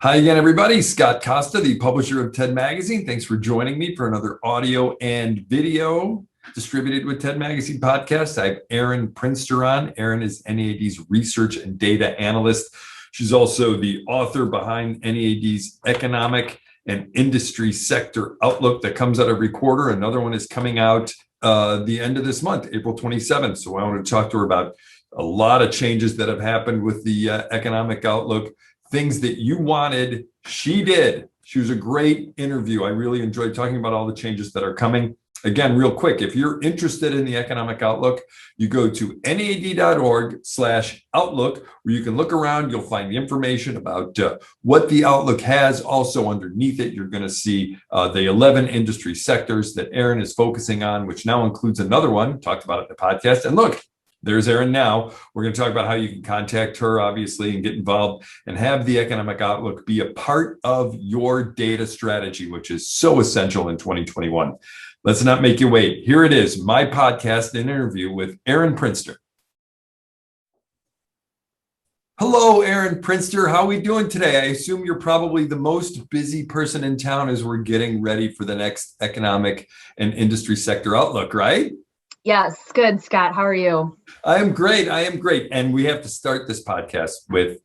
Hi again, everybody. Scott Costa, the publisher of TED Magazine. Thanks for joining me for another audio and video distributed with TED Magazine podcast. I have Erin Prinster on. Erin is NEAD's research and data analyst. She's also the author behind NEAD's economic and industry sector outlook that comes out every quarter. Another one is coming out the end of this month, April 27th. So I want to talk to her about a lot of changes that have happened with the economic outlook. Things that you wanted, she did. She was a great interview. I really enjoyed talking about all the changes that are coming. Again, real quick, if you're interested in the economic outlook, you go to NEAD.org/outlook, where you can look around. You'll find the information about what the outlook has. Also underneath it, you're going to see the 11 industry sectors that Erin is focusing on, which now includes another one, talked about it in the podcast. And look, there's Erin now. We're going to talk about how you can contact her, obviously, and get involved and have the economic outlook be a part of your data strategy, which is so essential in 2021. Let's not make you wait. Here it is, my podcast and interview with Erin Prinster. Hello, Erin Prinster. How are we doing today? I assume you're probably the most busy person in town as we're getting ready for the next economic and industry sector outlook, right? Yes, good, Scott. How are you? I am great. And we have to start this podcast with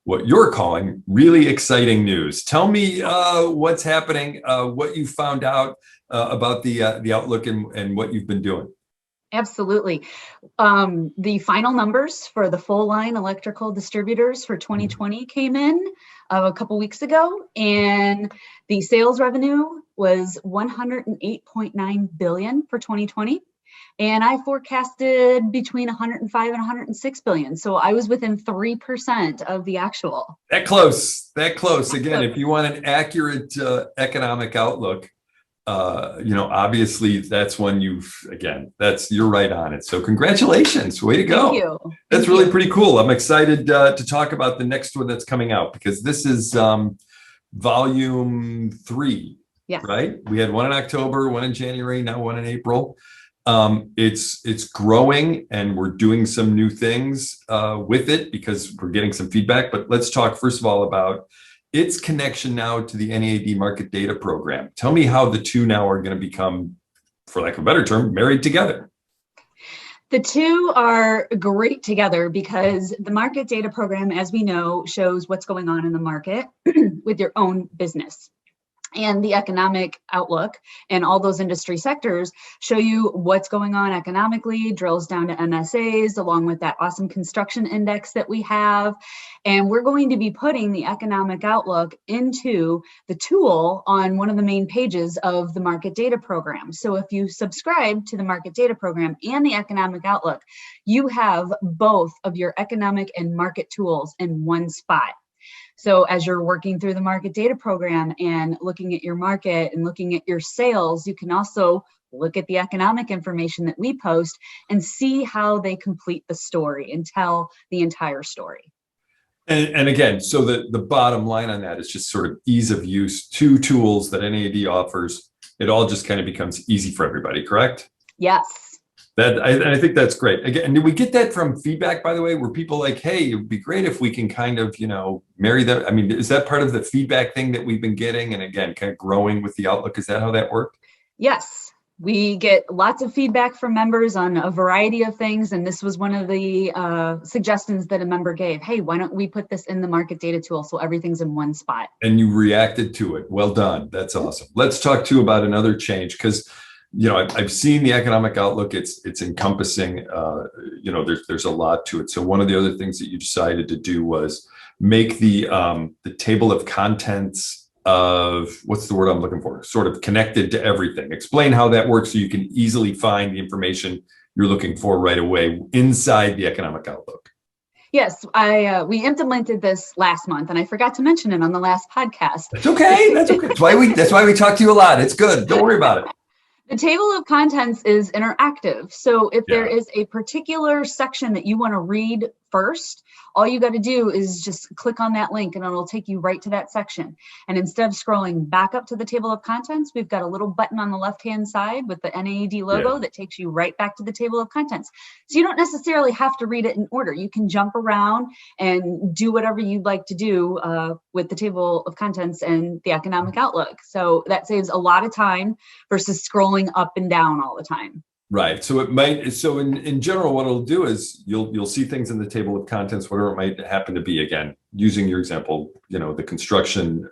what you're calling really exciting news. Tell me what's happening, what you found out about the outlook and what you've been doing. Absolutely. The final numbers for the full line electrical distributors for 2020 came in a couple weeks ago, and the sales revenue was $108.9 billion for 2020. And I forecasted between 105 and 106 billion. So I was within 3% of the actual. That close. Again, if you want an accurate economic outlook, obviously that's when you're right on it. So congratulations. Way to go. Thank you. That's really pretty cool. I'm excited to talk about the next one that's coming out, because this is volume 3, yes. Right? We had one in October, one in January, now one in April. It's growing, and we're doing some new things with it because we're getting some feedback. But let's talk first of all about its connection now to the NEAD market data program. Tell me how the two now are going to become, for lack of a better term, married together. The two are great together because the market data program, as we know, shows what's going on in the market with your own business. And the economic outlook and all those industry sectors show you what's going on economically, drills down to MSAs, along with that awesome construction index that we have. And we're going to be putting the economic outlook into the tool on one of the main pages of the market data program. So if you subscribe to the market data program and the economic outlook, you have both of your economic and market tools in one spot. So as you're working through the market data program and looking at your market and looking at your sales, you can also look at the economic information that we post and see how they complete the story and tell the entire story. And again, so the bottom line on that is just sort of ease of use. Two tools that NEAD offers. It all just kind of becomes easy for everybody, correct? Yes. I think that's great. Again, did we get that from feedback, by the way? Were people like, hey, it would be great if we can kind of, marry that? I mean, is that part of the feedback thing that we've been getting? And again, kind of growing with the outlook. Is that how that worked? Yes. We get lots of feedback from members on a variety of things. And this was one of the suggestions that a member gave. Hey, why don't we put this in the market data tool so everything's in one spot? And you reacted to it. Well done. That's awesome. Let's talk too about another change, because I've seen the economic outlook. It's encompassing, there's a lot to it. So one of the other things that you decided to do was make the table of contents of, what's the word I'm looking for? Sort of connected to everything. Explain how that works so you can easily find the information you're looking for right away inside the economic outlook. Yes, we implemented this last month, and I forgot to mention it on the last podcast. That's okay. That's why we talk to you a lot. It's good. Don't worry about it. The table of contents is interactive. So if there is a particular section that you want to read first, all you got to do is just click on that link and it'll take you right to that section. And instead of scrolling back up to the table of contents, we've got a little button on the left-hand side with the NAED logo that takes you right back to the table of contents. So you don't necessarily have to read it in order. You can jump around and do whatever you'd like to do with the table of contents and the economic outlook. So that saves a lot of time versus scrolling up and down all the time. Right. So it might, so in general, what it'll do is you'll see things in the table of contents, whatever it might happen to be, again, using your example, the construction,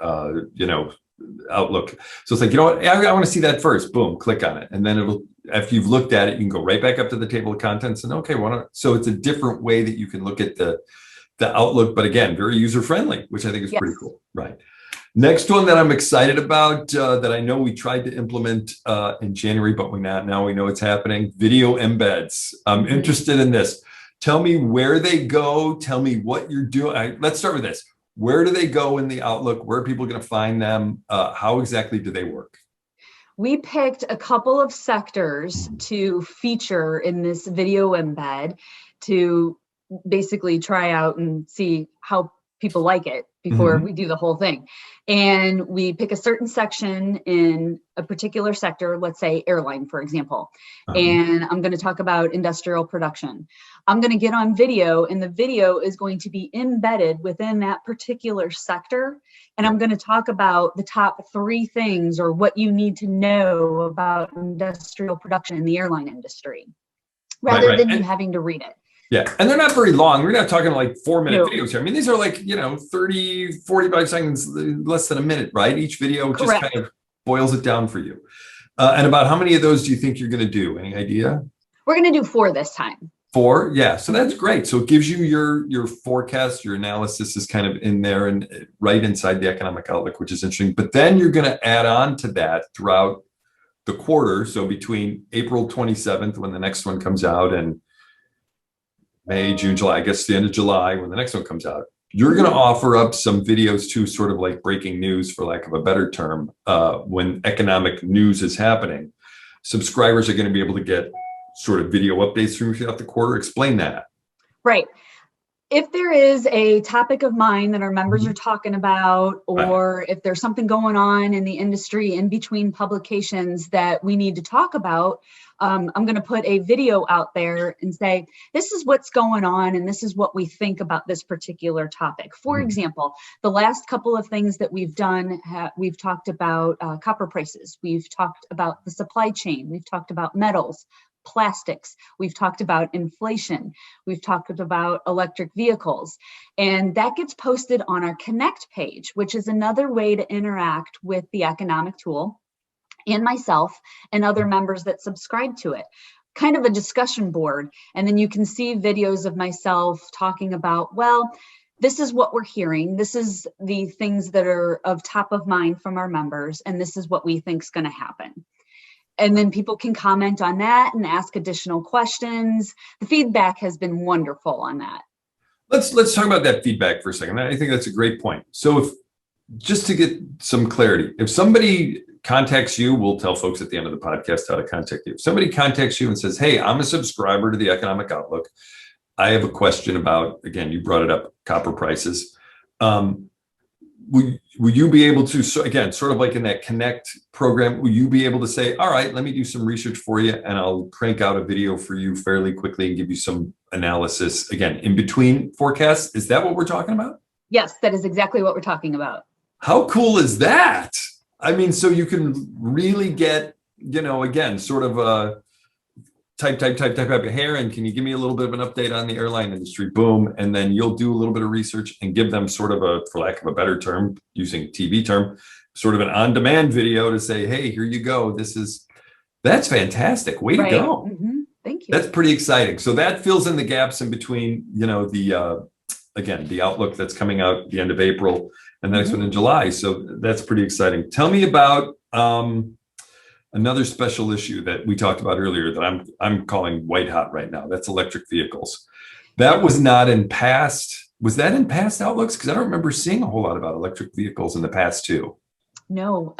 outlook. So it's like, you know what, I want to see that first, boom, click on it. And then it'll, after you've looked at it, you can go right back up to the table of contents and okay, so it's a different way that you can look at the outlook, but again, very user-friendly, which I think is pretty cool. Right. Next one that I'm excited about that I know we tried to implement in January, but now we know it's happening. Video embeds. I'm interested in this. Tell me where they go. Tell me what you're doing. Let's start with this. Where do they go in the Outlook? Where are people going to find them? How exactly do they work? We picked a couple of sectors to feature in this video embed to basically try out and see how people like it before we do the whole thing. And we pick a certain section in a particular sector, let's say airline, for example. And I'm going to talk about industrial production. I'm going to get on video, and the video is going to be embedded within that particular sector. And I'm going to talk about the top 3 things or what you need to know about industrial production in the airline industry, rather than you having to read it. Yeah. And they're not very long. We're not talking like 4-minute videos here. I mean, these are like, 30, 45 seconds, less than a minute, right? Each video just kind of boils it down for you. And about how many of those do you think you're going to do? Any idea? We're going to do 4 this time. 4? Yeah. So that's great. So it gives you your forecast, your analysis is kind of in there and right inside the economic outlook, which is interesting. But then you're going to add on to that throughout the quarter. So between April 27th, when the next one comes out, and May, June, July, I guess the end of July when the next one comes out, you're going to offer up some videos too, sort of like breaking news, for lack of a better term, when economic news is happening. Subscribers are going to be able to get sort of video updates throughout the quarter. Explain that. Right. If there is a topic of mind that our members are talking about, or if there's something going on in the industry in between publications that we need to talk about, I'm going to put a video out there and say, this is what's going on and this is what we think about this particular topic. For example, the last couple of things that we've done, we've talked about copper prices. We've talked about the supply chain. We've talked about metals, plastics. We've talked about inflation. We've talked about electric vehicles. And that gets posted on our Connect page, which is another way to interact with the economic tool and myself and other members that subscribe to it. Kind of a discussion board. And then you can see videos of myself talking about, well, this is what we're hearing. This is the things that are of top of mind from our members. And this is what we think is going to happen. And then people can comment on that and ask additional questions. The feedback has been wonderful on that. Let's talk about that feedback for a second. I think that's a great point. So just to get some clarity, if somebody contacts you, we'll tell folks at the end of the podcast how to contact you. If somebody contacts you and says, hey, I'm a subscriber to the Economic Outlook. I have a question about, again, you brought it up, copper prices. Will you be able to, so again, sort of like in that Connect program, will you be able to say, all right, let me do some research for you and I'll crank out a video for you fairly quickly and give you some analysis, again, in between forecasts? Is that what we're talking about? Yes, that is exactly what we're talking about. How cool is that? I mean, so you can really get, again, sort of a type, hey, and can you give me a little bit of an update on the airline industry? Boom. And then you'll do a little bit of research and give them sort of a, for lack of a better term, using a TV term, sort of an on-demand video to say, hey, here you go. That's fantastic. Way to go. Thank you. That's pretty exciting. So that fills in the gaps in between, again, the Outlook that's coming out at the end of April and the next one in July. So that's pretty exciting. Tell me about another special issue that we talked about earlier that I'm calling white hot right now. That's electric vehicles. That was not in past. Was that in past Outlooks? Because I don't remember seeing a whole lot about electric vehicles in the past too. No,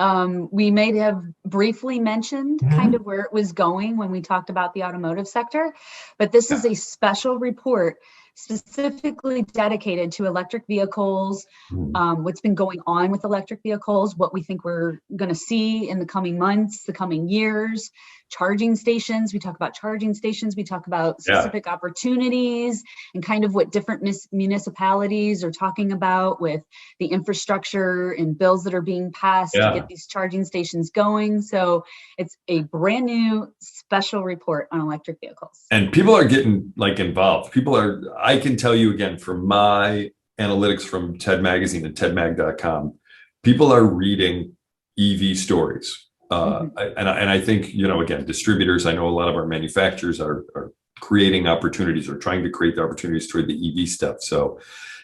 we may have briefly mentioned kind of where it was going when we talked about the automotive sector, but this is a special report specifically dedicated to electric vehicles, what's been going on with electric vehicles, what we think we're going to see in the coming months, the coming years, charging stations. We talk about charging stations. We talk about specific opportunities and kind of what different municipalities are talking about with the infrastructure and bills that are being passed to get these charging stations going. So it's a brand new special report on electric vehicles. And people are getting involved. I can tell you again, from my analytics from TED Magazine and tedmag.com, people are reading EV stories. And I think, again, distributors, I know a lot of our manufacturers are creating opportunities or trying to create the opportunities toward the EV stuff. So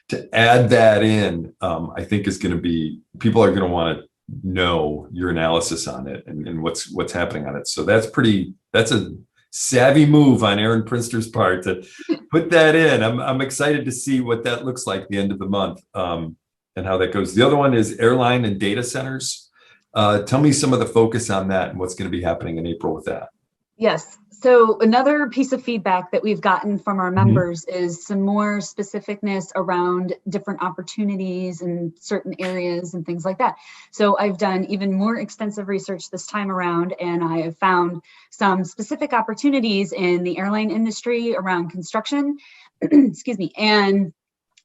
to add that in, I think is going to be, people are going to want to know your analysis on it and what's happening on it. So that's a savvy move on Erin Prinster's part to put that in. I'm excited to see what that looks like at the end of the month, and how that goes. The other one is airline and data centers. Tell me some of the focus on that and what's going to be happening in April with that. Yes. So another piece of feedback that we've gotten from our members is some more specificness around different opportunities in certain areas and things like that. So I've done even more extensive research this time around, and I have found some specific opportunities in the airline industry around construction, excuse me, and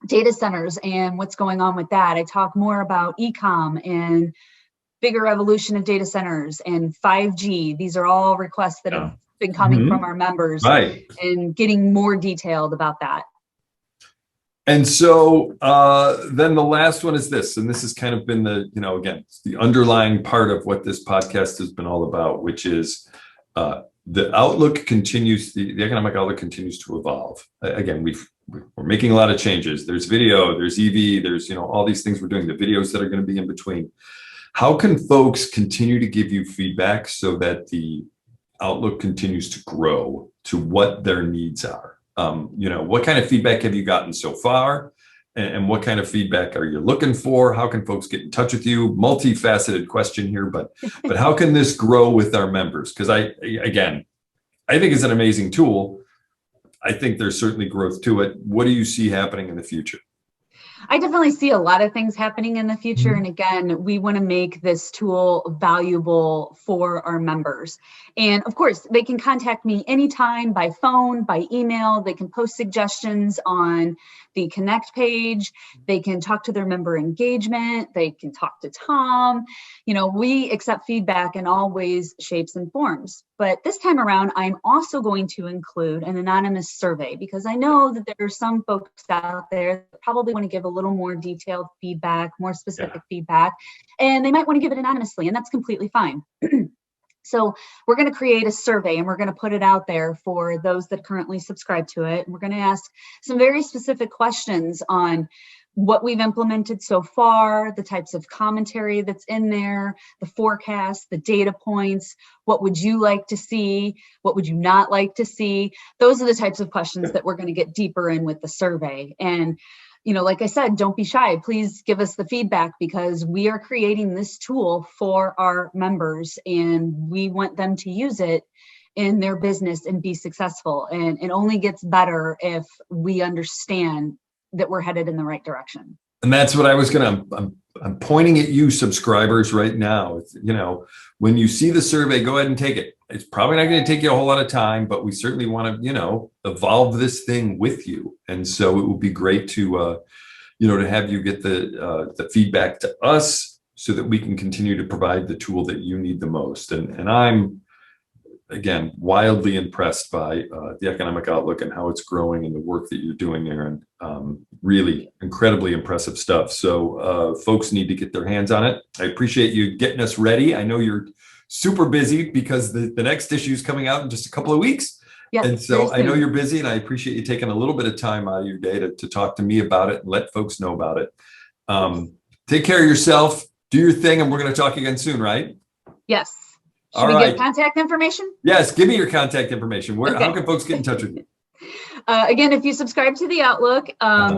data centers and what's going on with that. I talk more about e-com and bigger evolution of data centers and 5G. These are all requests that have been coming from our members, and getting more detailed about that. And so then the last one is this, and this has kind of been the, again, it's the underlying part of what this podcast has been all about, which is the outlook continues, the economic outlook continues to evolve. Again, we're making a lot of changes. There's video, there's EV, there's, all these things we're doing, the videos that are going to be in between. How can folks continue to give you feedback so that the outlook continues to grow to what their needs are? What kind of feedback have you gotten so far? And what kind of feedback are you looking for? How can folks get in touch with you? Multifaceted question here, but how can this grow with our members? Because I think it's an amazing tool. I think there's certainly growth to it. What do you see happening in the future? I definitely see a lot of things happening in the future. And again, we want to make this tool valuable for our members. And of course, they can contact me anytime by phone, by email. They can post suggestions on the Connect page. They can talk to their member engagement. They can talk to Tom. We accept feedback in all ways, shapes, and forms. But this time around, I'm also going to include an anonymous survey, because I know that there are some folks out there that probably want to give a little more detailed feedback, more specific feedback, and they might want to give it anonymously, and that's completely fine. So we're going to create a survey, and we're going to put it out there for those that currently subscribe to it. And we're going to ask some very specific questions on what we've implemented so far, the types of commentary that's in there, the forecast, the data points. What would you like to see? What would you not like to see? Those are the types of questions that we're going to get deeper in with the survey. And like I said, don't be shy. Please give us the feedback, because we are creating this tool for our members, and we want them to use it in their business and be successful. And it only gets better if we understand that we're headed in the right direction. And that's what I was I'm pointing at you subscribers right now. When you see the survey, go ahead and take it. It's probably not going to take you a whole lot of time, but we certainly want to, evolve this thing with you. And so it would be great to, to have you get the feedback to us so that we can continue to provide the tool that you need the most. And I'm, again, wildly impressed by the economic outlook and how it's growing and the work that you're doing, Erin. Really incredibly impressive stuff. So folks need to get their hands on it. I appreciate you getting us ready. I know you're super busy because the next issue is coming out in just a couple of weeks. Yes, and so I know you're busy, and I appreciate you taking a little bit of time out of your day to talk to me about it and let folks know about it. Take care of yourself, do your thing, and we're going to talk again soon, right? Yes. Should we give contact information? Yes, give me your contact information. How can folks get in touch with you? Again, if you subscribe to the Outlook,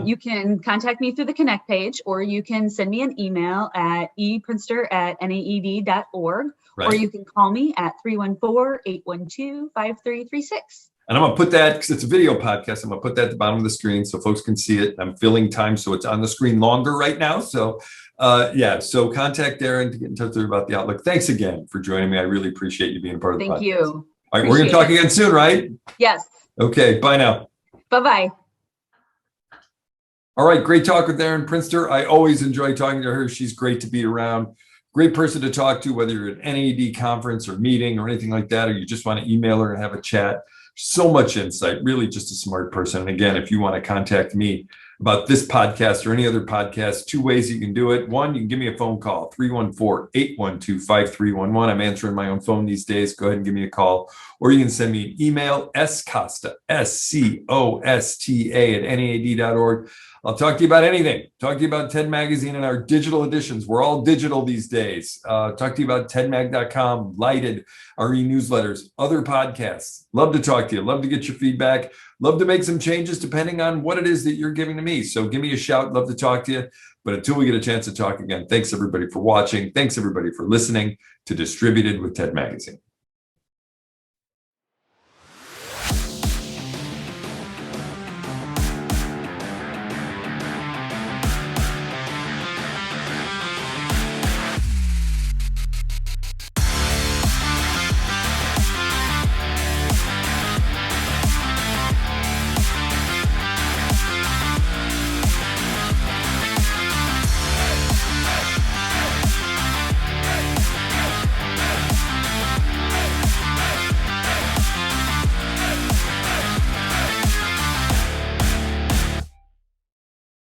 you can contact me through the Connect page, or you can send me an email at eprinster@naed.org, or you can call me at 314-812-5336. And I'm going to put that, because it's a video podcast, I'm going to put that at the bottom of the screen so folks can see it. I'm filling time, so it's on the screen longer right now. So so contact Erin to get in touch with her about the Outlook. Thanks again for joining me. I really appreciate you being a part of the podcast. Thank you. All right, we're going to talk again soon, right? Yes. Okay, bye now. Bye-bye. All right, great talk with Erin Prinster. I always enjoy talking to her. She's great to be around. Great person to talk to, whether you're at an NAD conference or meeting or anything like that, or you just want to email her and have a chat. So much insight, really just a smart person. And again, if you want to contact me about this podcast or any other podcast, 2 ways you can do it. 1, you can give me a phone call, 314-812-5311. I'm answering my own phone these days. Go ahead and give me a call. Or you can send me an email, scosta, SCOSTA @NAAD.org. I'll talk to you about anything. Talk to you about TED Magazine and our digital editions. We're all digital these days. Talk to you about tedmag.com, Lighted, our e-newsletters, other podcasts. Love to talk to you. Love to get your feedback. Love to make some changes depending on what it is that you're giving to me. So give me a shout. Love to talk to you. But until we get a chance to talk again, thanks everybody for watching. Thanks everybody for listening to Distributed with TED Magazine.